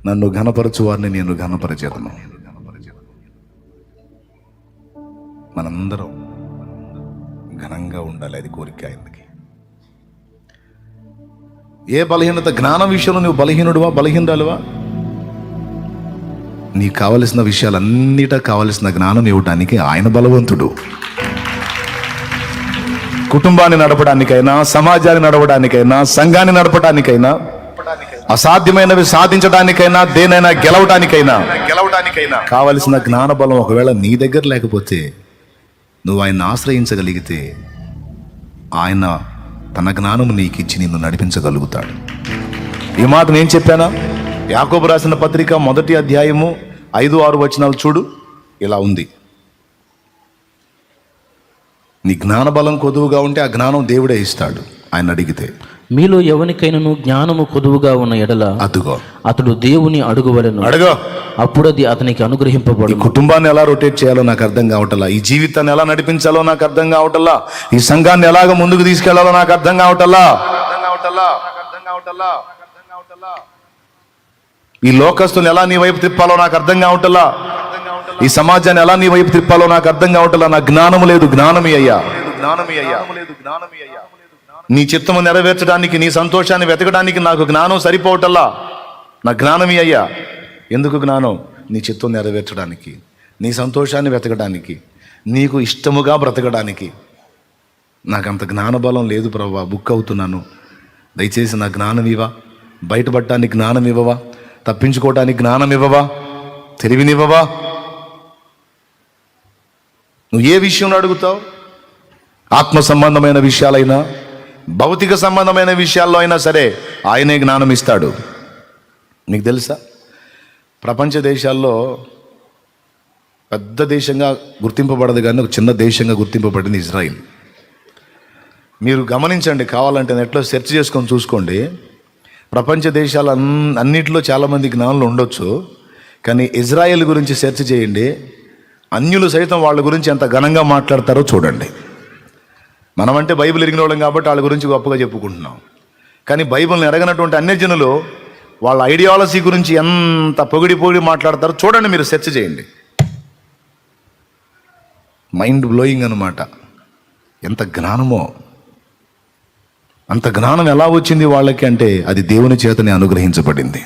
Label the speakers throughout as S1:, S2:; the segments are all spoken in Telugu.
S1: నన్ను ఘనపరచు వారిని నేను ఘనపరచేదను. మనందరం ఘనంగా ఉండాలి, అది కోరిక ఆయనకి. ఏ బలహీనత, జ్ఞానం విషయంలో నువ్వు బలహీనుడువా, బలహీనురాలువా? నీకు కావలసిన విషయాలన్నిటా కావలసిన జ్ఞానం ఇవ్వటానికి ఆయన బలవంతుడు. కుటుంబాన్ని నడపడానికైనా, సమాజాన్ని నడపడానికైనా, సంఘాన్ని నడపడానికైనా, అసాధ్యమైనవి సాధించడానికైనా, దేనైనా గెలవడానికైనా కావలసిన జ్ఞాన బలం ఒకవేళ నీ దగ్గర లేకపోతే, నువ్వు ఆయన ఆశ్రయించగలిగితే ఆయన తన జ్ఞానము నీకు ఇచ్చి నిన్ను నడిపించగలుగుతాడు. ఈ మాట నేను చెప్పానా? యాకోబు రాసిన పత్రిక 1వ అధ్యాయము 5-6 వచనాలు చూడు, ఇలా ఉంది. నీ జ్ఞాన బలం కొదువుగా ఉంటే ఆ జ్ఞానం దేవుడే ఇస్తాడు ఆయన అడిగితే.
S2: మీలో ఎవరికైనాను జ్ఞానము కొదువుగా ఉన్న ఎడల
S1: అదుగో
S2: అతడు దేవుని అడుగువలెను,
S1: అడుగో,
S2: అప్పుడు అది అతనికి అనుగ్రహింపబడు.
S1: ఈ కుటుంబాన్ని ఎలా రొటేట్ చేయాలో నాకు అర్థం కావటల్లా, ఈ జీవితాన్ని ఎలా నడిపించాలో నాకు అర్థం కావటల్లా, ఈ సంఘాన్ని ఎలాగ ముందుకు తీసుకెళ్లాలో నాకు అర్థం కావటల్లా, ఈ లోకస్తుని ఎలా నీ వైపు తిప్పాలో నాకు అర్థం కావటల్లా, ఈ సమాజాన్ని ఎలా నీ వైపు తిప్పాలో నాకు అర్థం కావటల్లా. నా జ్ఞానము లేదు, జ్ఞానమి అయ్యా. నీ చిత్తము నెరవేర్చడానికి, నీ సంతోషాన్ని వెతకడానికి నాకు జ్ఞానం సరిపోవటల్లా. నా జ్ఞానమి అయ్యా. ఎందుకు జ్ఞానం? నీ చిత్తం నెరవేర్చడానికి, నీ సంతోషాన్ని వెతకడానికి, నీకు ఇష్టముగా బ్రతకడానికి. నాకంత జ్ఞానబలం లేదు ప్రభువా, బుక్ అవుతున్నాను. దయచేసి నా జ్ఞానం ఇవ్వా, బయటపడటానికి జ్ఞానం ఇవ్వవా, తప్పించుకోవటానికి జ్ఞానం ఇవ్వవా, తెలివినివ్వవా. నువ్వు ఏ విషయంలో అడుగుతావు? ఆత్మ సంబంధమైన విషయాలైనా, భౌతిక సంబంధమైన విషయాల్లో అయినా సరే ఆయనే జ్ఞానం ఇస్తాడు. నీకు తెలుసా, ప్రపంచ దేశాల్లో పెద్ద దేశంగా గుర్తింపబడదు కానీ ఒక చిన్న దేశంగా గుర్తింపబడింది ఇజ్రాయిల్. మీరు గమనించండి, కావాలంటే నెట్లో సెర్చ్ చేసుకొని చూసుకోండి. ప్రపంచ దేశాలు అన్నిటిలో చాలామంది జ్ఞానులు ఉండొచ్చు, కానీ ఇజ్రాయెల్ గురించి సెర్చ్ చేయండి. అన్యులు సైతం వాళ్ళ గురించి ఎంత ఘనంగా మాట్లాడతారో చూడండి. మనమంటే బైబిల్ ఎరిగిన వాళ్ళం కాబట్టి వాళ్ళ గురించి గొప్పగా చెప్పుకుంటున్నాం, కానీ బైబిల్ని ఎరగనటువంటి అన్యజనులు వాళ్ళ ఐడియాలజీ గురించి ఎంత పొగిడి మాట్లాడతారో చూడండి, మీరు సెర్చ్ చేయండి. మైండ్ బ్లోయింగ్ అనమాట. ఎంత జ్ఞానమో! అంత జ్ఞానం ఎలా వచ్చింది వాళ్ళకి అంటే అది దేవుని చేతనే అనుగ్రహించబడింది.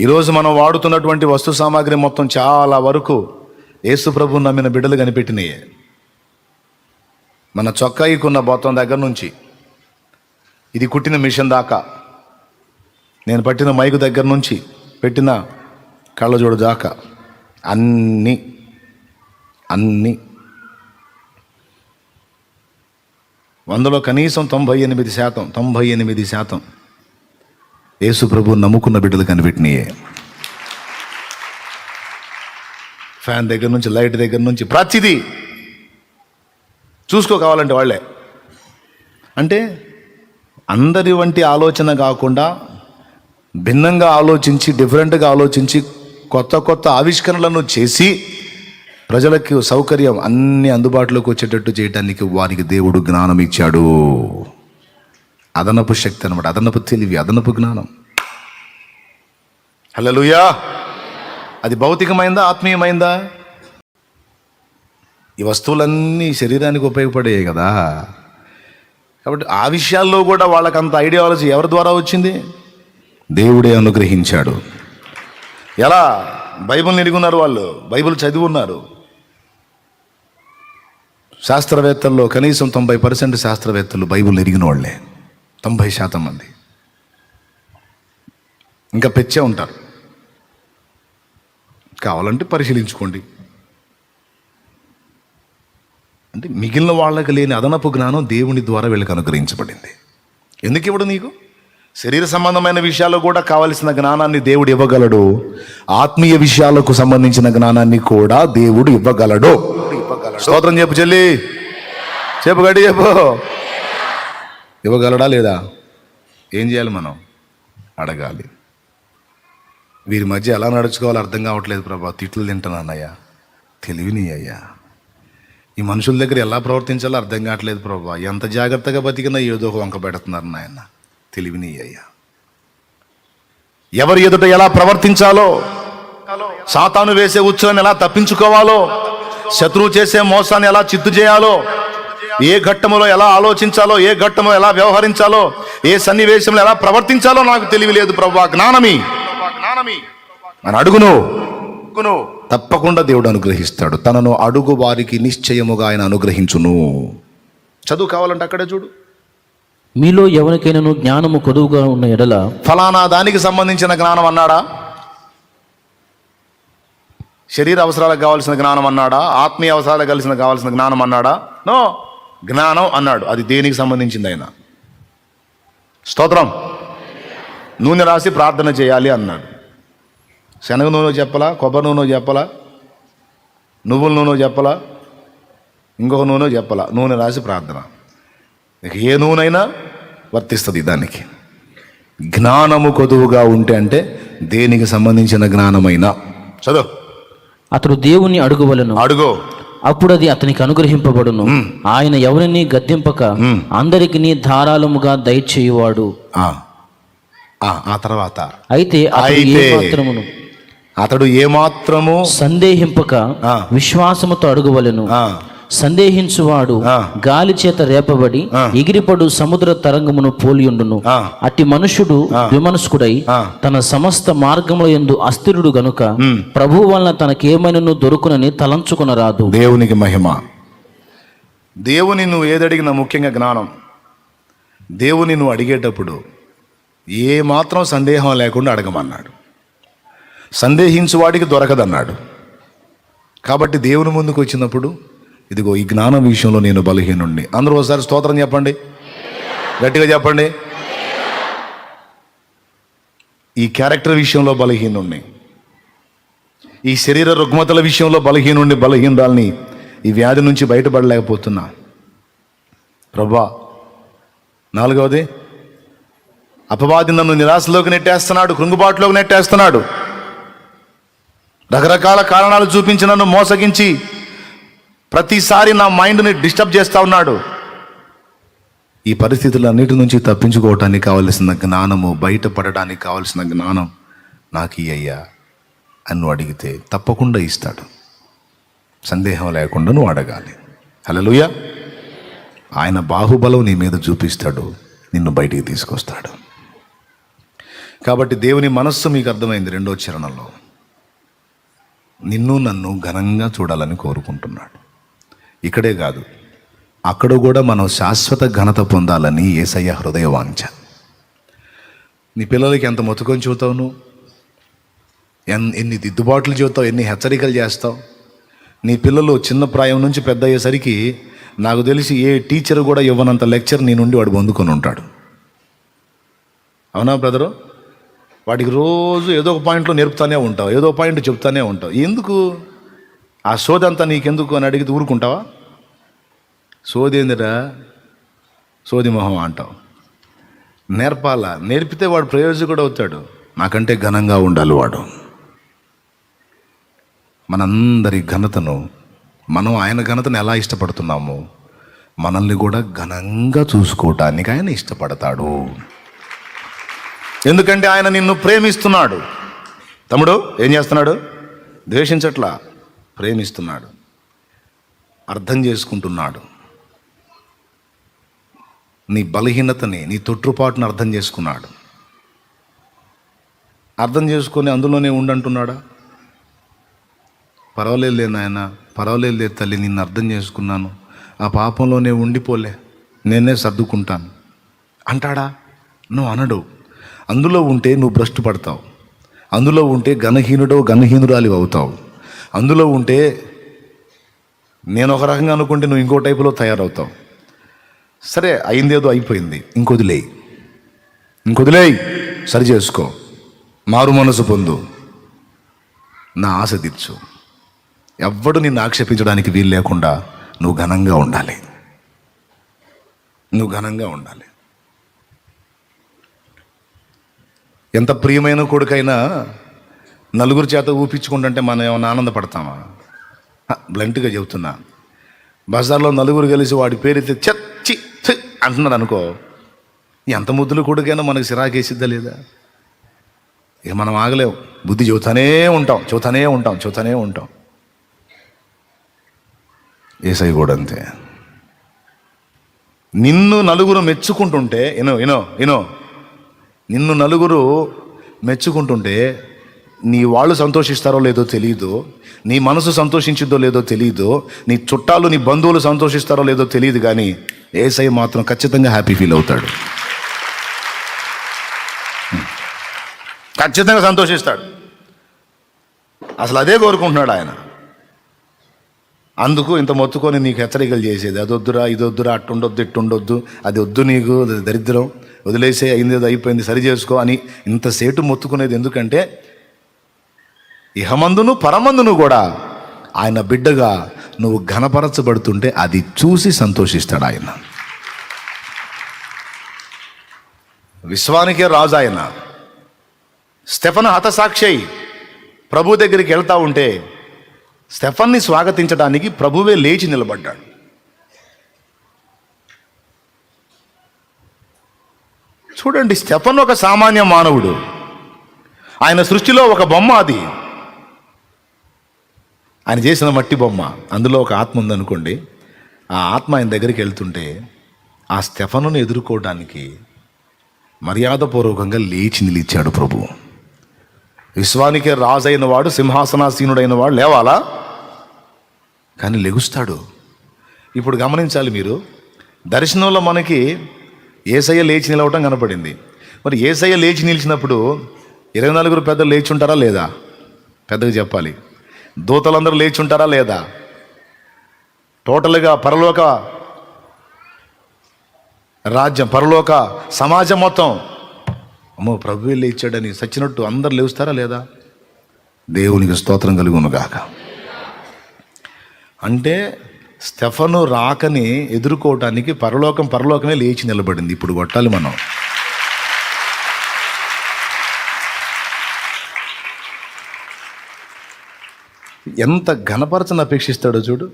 S1: ఈరోజు మనం వాడుతున్నటువంటి వస్తు సామాగ్రి మొత్తం చాలా వరకు యేసు ప్రభువుని నమ్మిన బిడ్డలు కనిపెట్టినాయే. మన చొక్కాయికున్న బొత్తం దగ్గర నుంచి, ఇది కుట్టిన మిషన్ దాకా, నేను పట్టిన మైకు దగ్గర నుంచి పెట్టిన కళ్ళజోడు దాకా అన్నీ వందలో కనీసం 98% యేసు ప్రభువుని నమ్ముకున్న బిడ్డలు కనిపెట్టినాయే. ఫ్యాన్ దగ్గర నుంచి, లైట్ దగ్గర నుంచి ప్రతిదీ చూసుకో కావాలంటే వాళ్ళే. అంటే అందరి వంటి ఆలోచన కాకుండా భిన్నంగా ఆలోచించి, డిఫరెంట్గా ఆలోచించి, కొత్త ఆవిష్కరణలను చేసి ప్రజలకు సౌకర్యం అన్ని అందుబాటులోకి వచ్చేటట్టు చేయడానికి వారికి దేవుడు జ్ఞానం ఇచ్చాడు. అదనపు శక్తి అనమాట, అదనపు తెలివి, అదనపు జ్ఞానం. హల్లెలూయా! అది భౌతికమైందా, ఆత్మీయమైందా? ఈ వస్తువులన్నీ శరీరానికి ఉపయోగపడేవి కదా. కాబట్టి ఆ విషయాల్లో కూడా వాళ్ళకంత ఐడియాలజీ ఎవరి ద్వారా వచ్చింది? దేవుడే అనుగ్రహించాడు. ఎలా? బైబిల్ని ఎరుగున్నారు వాళ్ళు, బైబిల్ చదివి ఉన్నారు. శాస్త్రవేత్తల్లో కనీసం 90% శాస్త్రవేత్తలు బైబిల్ ఎరిగిన వాళ్ళే, 90% మంది. ఇంకా పెచ్చే ఉంటారు, కావాలంటే పరిశీలించుకోండి. అంటే మిగిలిన వాళ్ళకి లేని అదనపు జ్ఞానం దేవుని ద్వారా వీళ్ళకి అనుగ్రహించబడింది. ఎందుకు ఇవ్వడు నీకు? శరీర సంబంధమైన విషయాల్లో కూడా కావలసిన జ్ఞానాన్ని దేవుడు ఇవ్వగలడు, ఆత్మీయ విషయాలకు సంబంధించిన జ్ఞానాన్ని కూడా దేవుడు ఇవ్వగలడు. స్తోత్రం చెప్పు చెల్లి, చెప్పు గడి చెప్పు. ఇవ్వగలడా లేదా? ఏం చేయాలి? మనం అడగాలి. వీరి మధ్య ఎలా నడుచుకోవాలో అర్థం కావట్లేదు ప్రభా, తిట్లు తింటున్నానయ్యా, తెలివిని అయ్యా. ఈ మనుషుల దగ్గర ఎలా ప్రవర్తించాలో అర్థం కావట్లేదు ప్రభా, ఎంత జాగ్రత్తగా బతికినా ఏదో ఒక వంక పెడుతున్నారు నాయన, తెలివిని అయ్యా. ఎవరి ఎదుట ఎలా ప్రవర్తించాలో, సాతాను వేసే ఉచ్చులను ఎలా తప్పించుకోవాలో, శత్రువు చేసే మోసాన్ని ఎలా చిత్తు చేయాలో, ఏ ఘట్టములో ఎలా ఆలోచించాలో, ఏ ఘట్టంలో ఎలా వ్యవహరించాలో, ఏ సన్నివేశంలో ఎలా ప్రవర్తించాలో నాకు తెలివి లేదు ప్రభువా, జ్ఞానమి అని అడుగును. తప్పకుండా దేవుడు అనుగ్రహిస్తాడు. తనను అడుగు వారికి నిశ్చయముగా ఆయన అనుగ్రహించును. చదువు కావాలంటే అక్కడే చూడు.
S2: మీలో ఎవరికైనాను జ్ఞానము కొదువుగా ఉన్న ఎడల,
S1: ఫలానా దానికి సంబంధించిన జ్ఞానం అన్నాడా? శరీర అవసరాలకు కావాల్సిన జ్ఞానం అన్నాడా? ఆత్మీయ అవసరాలకు కావాల్సిన జ్ఞానం అన్నాడా? నో, జ్ఞానం అన్నాడు. అది దేనికి సంబంధించింది ఆయన? స్తోత్రం. నూనె రాసి ప్రార్థన చేయాలి అన్నాడు. శనగ నూనె చెప్పలా, కొబ్బరి నూనె చెప్పలా, నువ్వుల నూనె చెప్పలా, ఇంకొక నూనె చెప్పలా, నూనె రాసి ప్రార్థన. ఇక ఏ నూనెైనా వర్తిస్తుంది దానికి. జ్ఞానము కొదువుగా ఉంటే అంటే దేనికి సంబంధించిన జ్ఞానమైనా. చదువు.
S2: అతడు దేవుని అడుగువలెను,
S1: అడుగో,
S2: అప్పుడు అది అతనికి అనుగ్రహింపబడును. ఆయన ఎవరిని గద్దింపక అందరికి ధారాళముగా దయచేయువాడు.
S1: ఆ తర్వాత
S2: అయితే
S1: అతడు ఏమాత్రము
S2: సందేహింపక విశ్వాసముతో అడుగువలెను. సందేహించువాడు గాలి చేత రేపబడి ఎగిరిపడు సముద్ర తరంగమును పోలియుండును. అట్టి మనుషుడు విమనస్కుడై తన సమస్త మార్గముల యందు అస్థిరుడు గనుక ప్రభువు వలన తనకేమైనను దొరుకునని తలంచుకొనరాదు.
S1: దేవునికి మహిమ. దేవుని నువ్వు ఏదడిగినా, ముఖ్యంగా జ్ఞానం, దేవుని నువ్వు అడిగేటప్పుడు ఏ మాత్రం సందేహం లేకుండా అడగమన్నాడు. సందేహించు వాడికి దొరకదన్నాడు. కాబట్టి దేవుని ముందుకు వచ్చినప్పుడు ఇదిగో ఈ జ్ఞానం విషయంలో నేను బలహీనుణ్ణి. అందరూ ఒకసారి స్తోత్రం చెప్పండి, గట్టిగా చెప్పండి. ఈ క్యారెక్టర్ విషయంలో బలహీనుణ్ణి, ఈ శరీర రుగ్మతల విషయంలో బలహీనురాల్ని, ఈ వ్యాధి నుంచి బయటపడలేకపోతున్నా ప్రభా. నాలుగవది, అపవాది నన్ను నిరాశలోకి నెట్టేస్తున్నాడు, కృంగుబాటులోకి నెట్టేస్తున్నాడు, రకరకాల కారణాలు చూపించి నన్ను మోసగించి ప్రతిసారి నా మైండ్ని డిస్టర్బ్ చేస్తూ ఉన్నాడు. ఈ పరిస్థితులన్నిటి నుంచి తప్పించుకోవటానికి కావలసిన జ్ఞానము, బయటపడడానికి కావలసిన జ్ఞానం నాకు అయ్యా అని నువ్వు అడిగితే తప్పకుండా ఇస్తాడు. సందేహం లేకుండా నువ్వు అడగాలి. హల్లెలూయా. ఆయన బాహుబలం నీ మీద చూపిస్తాడు, నిన్ను బయటికి తీసుకొస్తాడు. కాబట్టి దేవుని మనస్సు మీకు అర్థమైంది. 2వ చరణంలో నిన్ను నన్ను ఘనంగా చూడాలని కోరుకుంటున్నాడు. ఇక్కడే కాదు, అక్కడ కూడా మనం శాశ్వత ఘనత పొందాలని యేసయ్య హృదయ వాంఛ. నీ పిల్లలకి ఎంత మొత్తుకొని చూతావు నువ్వు, ఎన్ని దిద్దుబాట్లు చూస్తావు, ఎన్ని హెచ్చరికలు చేస్తావు. నీ పిల్లలు చిన్న ప్రాయం నుంచి పెద్ద అయ్యేసరికి నాకు తెలిసి ఏ టీచర్ కూడా ఇవ్వనంత లెక్చర్ నీ నుండి వాడు పొందుకొని ఉంటాడు. అవునా బ్రదరు? వాడికి రోజు ఏదో ఒక పాయింట్లో నేర్పుతానే ఉంటావు, ఏదో పాయింట్ చెప్తానే ఉంటావు. ఎందుకు ఆ సోదంతా నీకెందుకు అని అడిగితే ఊరుకుంటావా? సోది ఏందిరా, సోది మొహం అంటావు. నేర్పాలా, నేర్పితే వాడు ప్రయోజకుడు అవుతాడు. నాకంటే ఘనంగా ఉండాలి వాడు. మనందరి ఘనతను, మనం ఆయన ఘనతను ఎలా ఇష్టపడుతున్నామో మనల్ని కూడా ఘనంగా చూసుకోవటానికి ఆయన ఇష్టపడతాడు. ఎందుకంటే ఆయన నిన్ను ప్రేమిస్తున్నాడు. తమ్ముడు ఏం చేస్తున్నాడు? ద్వేషించట్లా, ప్రేమిస్తున్నాడు, అర్థం చేసుకుంటున్నాడు. నీ బలహీనతని, నీ తొట్టుపాటును అర్థం చేసుకున్నాడు. అర్థం చేసుకొని అందులోనే ఉండంటున్నాడా? పర్వాలేదు నాయన, పర్వాలేదు తల్లి, నిన్ను అర్థం చేసుకున్నాను, ఆ పాపంలోనే ఉండిపోలే, నేనే సర్దుకుంటాను అంటాడా? నువ్వు అనడు. అందులో ఉంటే నువ్వు భ్రష్టు పడతావు, అందులో ఉంటే ఘనహీనురాలి అవుతావు, అందులో ఉంటే నేను ఒక రకంగా అనుకుంటే నువ్వు ఇంకో టైపులో తయారవుతావు. సరే, అయిందేదో అయిపోయింది, ఇంకొదిలేయి, సరి చేసుకో, మారు మనసు పొందు, నా ఆశ తీర్చు. ఎవ్వడు నిన్ను ఆక్షేపించడానికి వీలు లేకుండా నువ్వు ఘనంగా ఉండాలి, నువ్వు ఘనంగా ఉండాలి. ఎంత ప్రియమైన కొడుకైనా నలుగురు చేత ఊపించుకుంటుంటే మనం ఏమైనా ఆనందపడతామా? బ్లంట్గా చెబుతున్నా. బజార్లో నలుగురు కలిసి వాడి పేరైతే చచ్చి అంటున్నారు అనుకో, ఎంత ముద్దులు కొడుకైనా మనకు సిరాకేసిద్దా లేదా? ఇక మనం ఆగలేం, బుద్ధి చెబుతానే ఉంటాం. యేసయ్య కూడా అంతే. నిన్ను నలుగురు మెచ్చుకుంటుంటే నిన్ను నలుగురు మెచ్చుకుంటుంటే నీ వాళ్ళు సంతోషిస్తారో లేదో తెలియదు, నీ మనసు సంతోషించిద్దో లేదో తెలియదు, నీ చుట్టాలు నీ బంధువులు సంతోషిస్తారో లేదో తెలియదు, కానీ యేసయ్య మాత్రం ఖచ్చితంగా హ్యాపీ ఫీల్ అవుతాడు, ఖచ్చితంగా సంతోషిస్తాడు. అసలు అదే కోరుకుంటున్నాడు ఆయన. అందుకు ఇంత మొత్తుకొని నీకు హెచ్చరికలు చేసేది, అదొద్దురా ఇదొద్దురా, అట్టుండొద్దు ఇట్టుండొద్దు, అది వద్దు, నీకు అది దరిద్రం, వదిలేసే, అయింది అయిపోయింది, సరి చేసుకో అని ఇంతసేటు మొత్తుకునేది ఎందుకంటే ఇహమందును పరమందును కూడా ఆయన బిడ్డగా నువ్వు ఘనపరచబడుతుంటే అది చూసి సంతోషిస్తాడు ఆయన. విశ్వానికే రాజు ఆయన. స్టెఫను హతసాక్షి ప్రభు దగ్గరికి వెళ్తా ఉంటే స్టెఫన్ని స్వాగతించడానికి ప్రభువే లేచి నిలబడ్డాడు. చూడండి, స్టెఫన్ ఒక సామాన్య మానవుడు, ఆయన సృష్టిలో ఒక బొమ్మ. అది ఆయన చేసిన మట్టి బొమ్మ. అందులో ఒక ఆత్మ ఉందనుకోండి. ఆ ఆత్మ ఆయన దగ్గరికి వెళ్తుంటే ఆ స్టెఫనును ఎదుర్కోవడానికి మర్యాదపూర్వకంగా లేచి నిలిచాడు ప్రభు. విశ్వానికే రాజైన వాడు, సింహాసనాసీనుడైన వాడు లేవాలా, కానీ లెగుస్తాడు. ఇప్పుడు గమనించాలి మీరు, దర్శనంలో మనకి యేసయ్య లేచి నిలవటం కనపడింది. మరి యేసయ్య లేచి నిలిచినప్పుడు 24 పెద్దలు లేచి ఉంటారా లేదా? పెద్దగా చెప్పాలి. దూతలందరూ లేచి ఉంటారా లేదా? టోటల్గా పరలోక రాజ్యం, పరలోక సమాజం మొత్తం అమ్మో ప్రభువే లేచాడని సచ్చినట్టు అందరు లేస్తారా లేదా? దేవునికి స్తోత్రం కలుగునుగాక. అంటే స్టెఫను రాకని ఎదుర్కోవటానికి పరలోకమే లేచి నిలబడింది. ఇప్పుడు కొట్టాలి మనం. ఎంత ఘనపరచని అపేక్షిస్తాడో చూడు,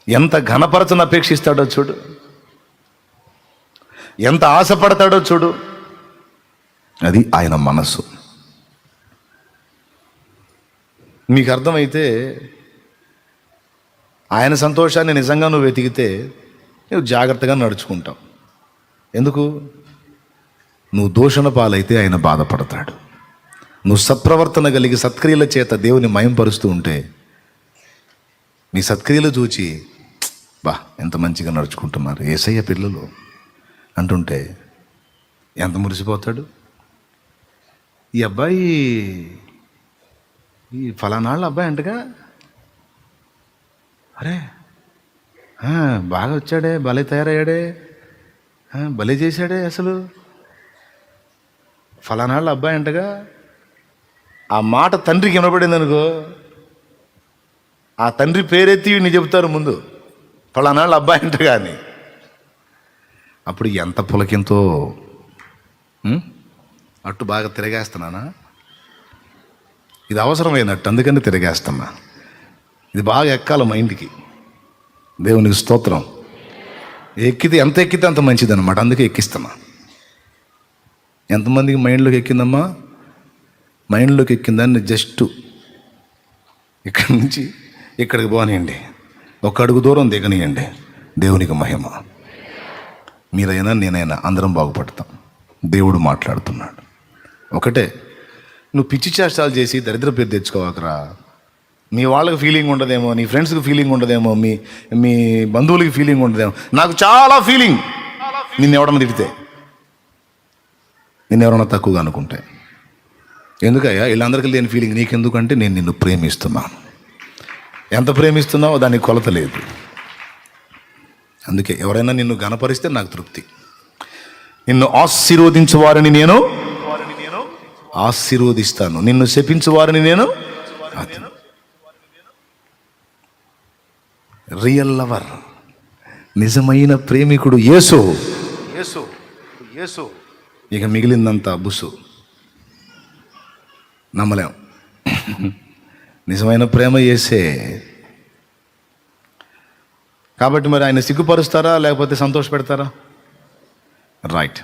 S1: ఎంత ఘనపరచని అపేక్షిస్తాడో చూడు, ఎంత ఆశపడతాడో చూడు. అది ఆయన మనసు. మీకు అర్థమైతే ఆయన సంతోషాన్ని నిజంగా నువ్వు వెతికితే నువ్వు జాగ్రత్తగా నడుచుకుంటావు. ఎందుకు? నువ్వు దూషణ పాలైతే ఆయన బాధపడతాడు. నువ్వు సత్ప్రవర్తన కలిగి సత్క్రియల చేత దేవుని మయంపరుస్తూ ఉంటే నీ సత్క్రియలు చూచి బా ఎంత మంచిగా నడుచుకుంటున్నారు యేసయ్య పిల్లలు అంటుంటే ఎంత మురిసిపోతాడు. ఈ అబ్బాయి ఈ ఫలానాళ్ళ అబ్బాయి అంటగా, అరే బాగా వచ్చాడే, భలే తయారయ్యాడే, భలే చేశాడే, అసలు ఫలానాళ్ళ అబ్బాయి అంటగా. ఆ మాట తండ్రికి వినపడింది అనుకో, ఆ తండ్రి పేరెత్తి నీ చెబుతారు ముందు, ఫలానాళ్ళ అబ్బాయి అంటగా అని. అప్పుడు ఎంత పులకింతో. అట్టు బాగా తిరగేస్తున్నానా, ఇది అవసరమైనట్టు, అందుకని తిరగేస్తున్నా. ఇది బాగా ఎక్కాలి మైండ్కి. దేవునికి స్తోత్రం. ఎంత ఎక్కితే అంత మంచిది అనమాట, అందుకే ఎక్కిస్తున్నా. ఎంతమందికి మైండ్లోకి ఎక్కిందమ్మా? మైండ్లోకి ఎక్కిందాన్ని జస్ట్ ఇక్కడి నుంచి ఇక్కడికి పోనీయండి, ఒక అడుగు దూరం దిగనియండి. దేవునికి మహిమ. మీరైనా నేనైనా అందరం బాగుపడతాం. దేవుడు మాట్లాడుతున్నాడు. ఒకటే, నువ్వు పిచ్చి చేష్టాలు చేసి దరిద్ర పేరు తెచ్చుకోవాకరా. మీ వాళ్ళకి ఫీలింగ్ ఉండదేమో, నీ ఫ్రెండ్స్కి ఫీలింగ్ ఉండదేమో, మీ బంధువులకి ఫీలింగ్ ఉండదేమో. నాకు చాలా ఫీలింగ్ నిన్ను ఎవడన్నా తిడితే, నిన్ను ఎవరన్నా తక్కువగా అనుకుంటే. ఎందుకయ్యా వీళ్ళందరికీ లేని ఫీలింగ్ నీకెందుకంటే నేను నిన్ను ప్రేమిస్తున్నాను. ఎంత ప్రేమిస్తున్నావో దానికి కొలత లేదు. అందుకే ఎవరైనా నిన్ను ఘనపరిస్తే నాకు తృప్తి. నిన్ను ఆశీర్వదించు వారిని నేను ఆశీర్వదిస్తాను, నిన్ను శపించు వారిని నేను. రియల్ లవర్, నిజమైన ప్రేమికుడు యేసు. ఇక మిగిలిందంతా బుసు, నమ్మలేం. నిజమైన ప్రేమ యేసే. కాబట్టి మరి ఆయన సిగ్గుపరుస్తారా లేకపోతే సంతోష పెడతారా? రైట్.